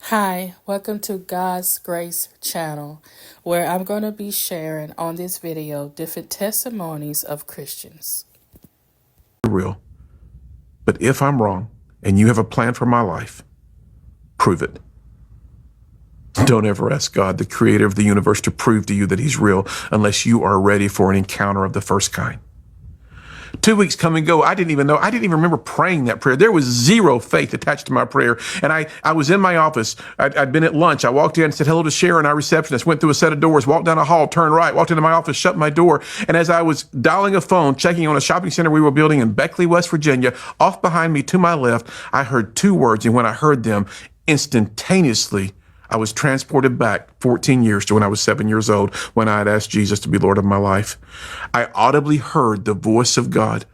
Hi, welcome to God's Grace channel, where I'm going to be sharing on this video different testimonies of Christians. Real. But if I'm wrong and you have a plan for my life, prove it. Don't ever ask God, the creator of the universe, to prove to you that he's real unless you are ready for an encounter of the first kind. 2 weeks come and go. I didn't even remember praying that prayer. There was zero faith attached to my prayer. And I was in my office. I'd been at lunch. I walked in and said hello to Sharon, our receptionist, went through a set of doors, walked down a hall, turned right, walked into my office, shut my door. And as I was dialing a phone, checking on a shopping center we were building in Beckley, West Virginia, off behind me to my left, I heard two words. And when I heard them, instantaneously, I was transported back 14 years to when I was 7 years old, when I had asked Jesus to be Lord of my life. I audibly heard the voice of God,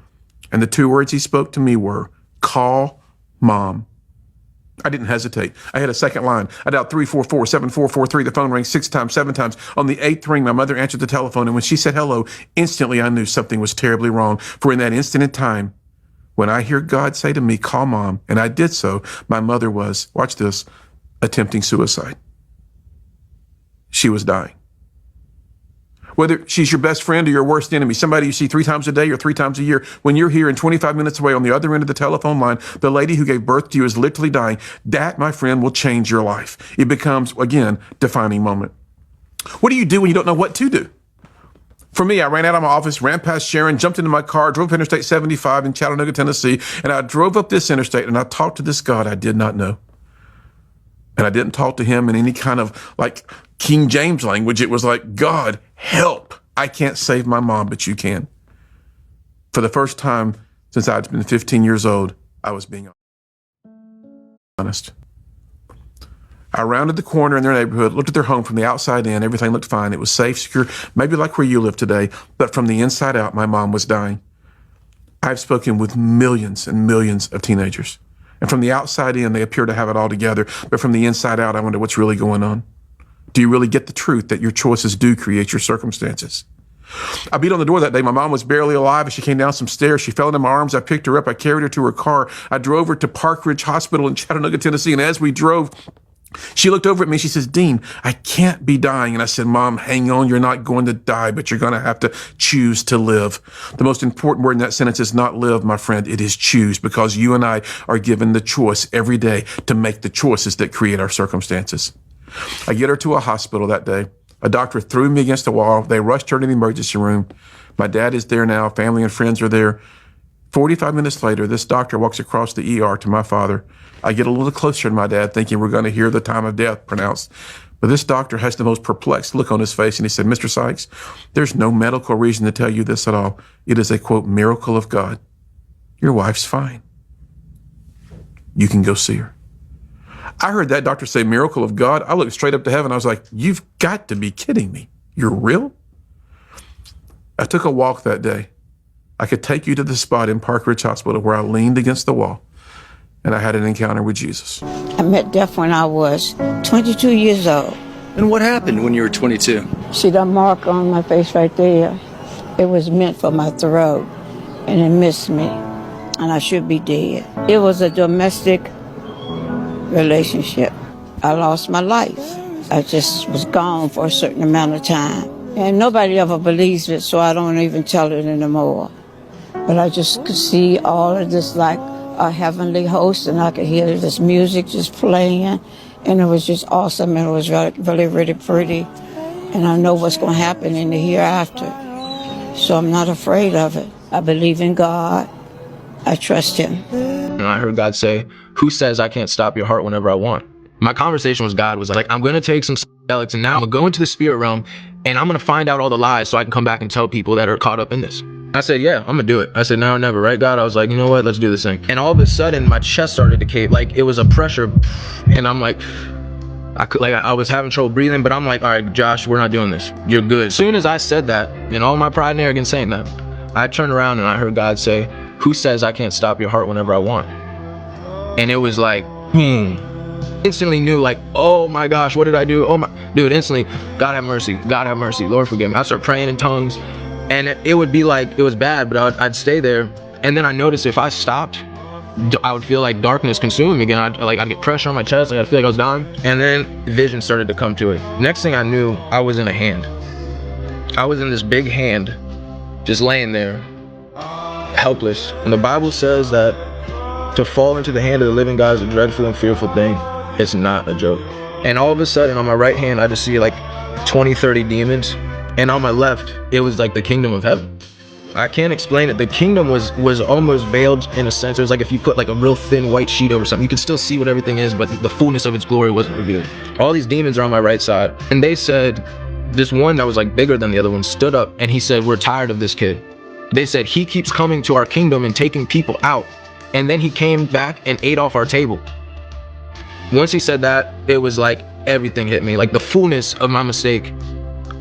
and the two words he spoke to me were, call Mom. I didn't hesitate. I had a second line. I dialed 344-7443. The phone rang 6 times, 7 times. On the 8th ring, my mother answered the telephone, and when she said hello, instantly I knew something was terribly wrong. For in that instant in time, when I hear God say to me, call Mom, and I did so, my mother was, watch this, attempting suicide. She was dying. Whether she's your best friend or your worst enemy, somebody you see 3 times a day or 3 times a year, when you're here and 25 minutes away on the other end of the telephone line, the lady who gave birth to you is literally dying. That, my friend, will change your life. It becomes, again, defining moment. What do you do when you don't know what to do? For me, I ran out of my office, ran past Sharon, jumped into my car, drove up Interstate 75 in Chattanooga, Tennessee, and I drove up this interstate and I talked to this God I did not know. And I didn't talk to him in any kind of like King James language. It was like, God, help. I can't save my mom, but you can. For the first time since I'd been 15 years old, I was being honest. I rounded the corner in their neighborhood, looked at their home from the outside in. Everything looked fine. It was safe, secure, maybe like where you live today. But from the inside out, my mom was dying. I've spoken with millions and millions of teenagers. And from the outside in, they appear to have it all together. But from the inside out, I wonder what's really going on. Do you really get the truth that your choices do create your circumstances? I beat on the door that day. My mom was barely alive as she came down some stairs. She fell into my arms. I picked her up. I carried her to her car. I drove her to Park Ridge Hospital in Chattanooga, Tennessee. And as we drove, she looked over at me. She says, Dean, I can't be dying. And I said, Mom, hang on. You're not going to die, but you're going to have to choose to live. The most important word in that sentence is not live, my friend. It is choose, because you and I are given the choice every day to make the choices that create our circumstances. I get her to a hospital that day. A doctor threw me against the wall. They rushed her to the emergency room. My dad is there now. Family and friends are there. 45 minutes later, this doctor walks across the ER to my father. I get a little closer to my dad, thinking we're going to hear the time of death pronounced. But this doctor has the most perplexed look on his face, and he said, Mr. Sykes, there's no medical reason to tell you this at all. It is a, quote, miracle of God. Your wife's fine. You can go see her. I heard that doctor say miracle of God. I looked straight up to heaven. I was like, you've got to be kidding me. You're real? I took a walk that day. I could take you to the spot in Park Ridge Hospital where I leaned against the wall and I had an encounter with Jesus. I met death when I was 22 years old. And what happened when you were 22? See that mark on my face right there? It was meant for my throat, and it missed me, and I should be dead. It was a domestic relationship. I lost my life. I just was gone for a certain amount of time. And nobody ever believes it, so I don't even tell it anymore. But I just could see all of this like a heavenly host, and I could hear this music just playing, and it was just awesome, and it was really, really, really pretty. And I know what's going to happen in the hereafter. So I'm not afraid of it. I believe in God. I trust him. And I heard God say, who says I can't stop your heart whenever I want? My conversation with God was like, I'm going to take some psychedelics, and now I'm going to go into the spirit realm, and I'm going to find out all the lies so I can come back and tell people that are caught up in this. I said, yeah, I'm going to do it. I said, now or never, right, God? I was like, you know what? Let's do this thing. And all of a sudden, my chest started to cave. Like, it was a pressure, and I'm like, I was having trouble breathing, but I'm like, all right, Josh, we're not doing this. You're good. As soon as I said that, and all my pride and arrogance saying that, I turned around and I heard God say, who says I can't stop your heart whenever I want? And it was like, instantly knew, like, oh my gosh, what did I do? Oh my, dude, instantly, God have mercy, God have mercy, Lord forgive me. I started praying in tongues, and it would be like, it was bad, but I'd stay there. And then I noticed if I stopped, I would feel like darkness consuming me again. I'd get pressure on my chest. I'd feel like I was dying. And then vision started to come to it. Next thing I knew, I was in a hand. I was in this big hand, just laying there, helpless. And the Bible says that to fall into the hand of the living God is a dreadful and fearful thing. It's not a joke. And all of a sudden, on my right hand, I just see like 20, 30 demons. And on my left, it was like the kingdom of heaven. I can't explain it. The kingdom was almost veiled in a sense. It was like if you put like a real thin white sheet over something, you could still see what everything is, but the fullness of its glory wasn't revealed. All these demons are on my right side. And they said, this one that was like bigger than the other one stood up and he said, we're tired of this kid. They said, he keeps coming to our kingdom and taking people out. And then he came back and ate off our table. Once he said that, it was like everything hit me. Like the fullness of my mistake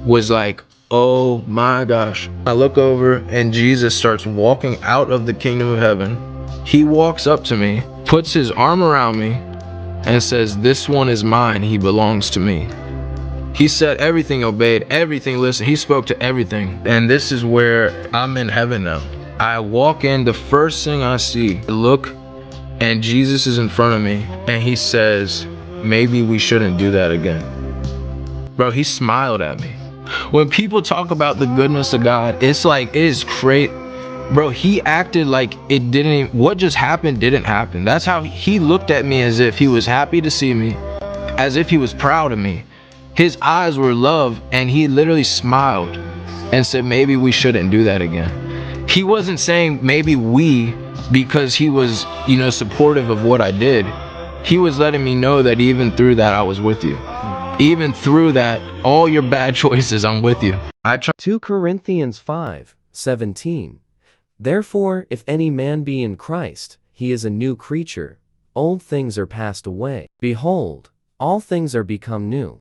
was like, oh my gosh. I look over and Jesus starts walking out of the kingdom of heaven. He walks up to me, puts his arm around me, and says, this one is mine. He belongs to me. He said everything obeyed, everything listened. He spoke to everything. And this is where I'm in heaven now. I walk in, the first thing I see, I look, and Jesus is in front of me, and he says, maybe we shouldn't do that again. Bro, he smiled at me. When people talk about the goodness of God, it's like, it is crazy. Bro, he acted like it didn't, what just happened didn't happen. That's how he looked at me, as if he was happy to see me, as if he was proud of me. His eyes were love, and he literally smiled and said, maybe we shouldn't do that again. He wasn't saying maybe we, because he was, supportive of what I did. He was letting me know that even through that, I was with you. Even through that, all your bad choices, I'm with you. 2 Corinthians 5:17. Therefore, if any man be in Christ, he is a new creature. Old things are passed away. Behold, all things are become new.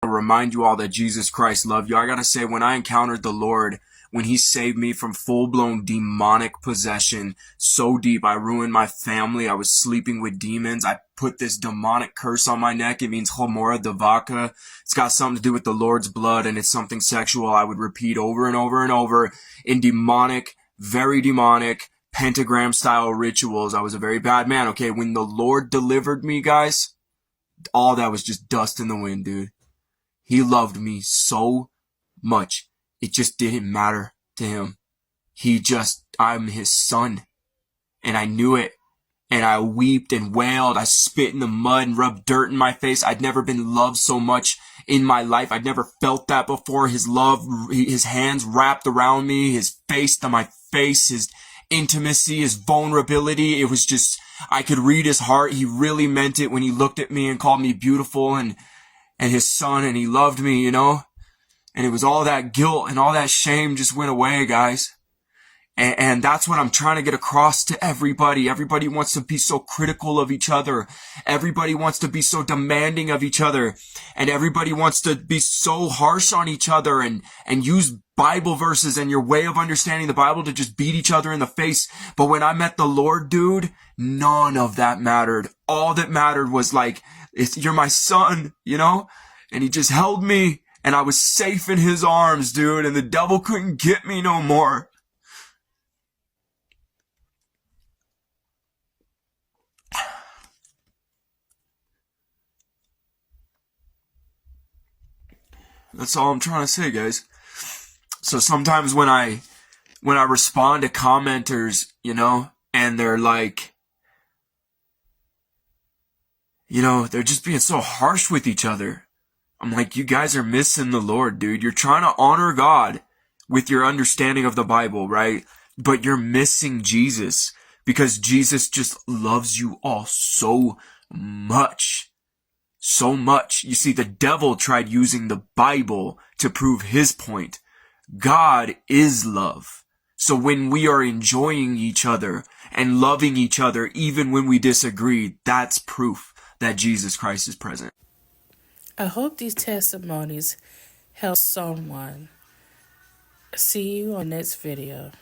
I remind you all that Jesus Christ loved you. I gotta say, when I encountered the Lord, when he saved me from full-blown demonic possession so deep, I ruined my family. I was sleeping with demons. I put this demonic curse on my neck. It means Chomora Devaka. It's got something to do with the Lord's blood, and it's something sexual. I would repeat over and over and over in demonic, very demonic, pentagram-style rituals. I was a very bad man, okay? When the Lord delivered me, guys, all that was just dust in the wind, dude. He loved me so much. It just didn't matter to him. I'm his son. And I knew it. And I wept and wailed. I spit in the mud and rubbed dirt in my face. I'd never been loved so much in my life. I'd never felt that before. His love, his hands wrapped around me, his face to my face, his intimacy, his vulnerability. It was just, I could read his heart. He really meant it when he looked at me and called me beautiful and his son, and he loved me, and it was all that guilt and all that shame just went away, guys. And that's what I'm trying to get across to everybody. Everybody wants to be so critical of each other. Everybody wants to be so demanding of each other. And everybody wants to be so harsh on each other and use Bible verses and your way of understanding the Bible to just beat each other in the face. But when I met the Lord, dude, none of that mattered. All that mattered was like, you're my son, and he just held me and I was safe in his arms, dude, and the devil couldn't get me no more. That's all I'm trying to say, guys. So sometimes when I respond to commenters, and they're like, they're just being so harsh with each other. I'm like, you guys are missing the Lord, dude. You're trying to honor God with your understanding of the Bible, right? But you're missing Jesus because Jesus just loves you all so much. So much. You see, the devil tried using the Bible to prove his point. God is love. So when we are enjoying each other and loving each other, even when we disagree, that's proof that Jesus Christ is present. I hope these testimonies help someone. See you on next video.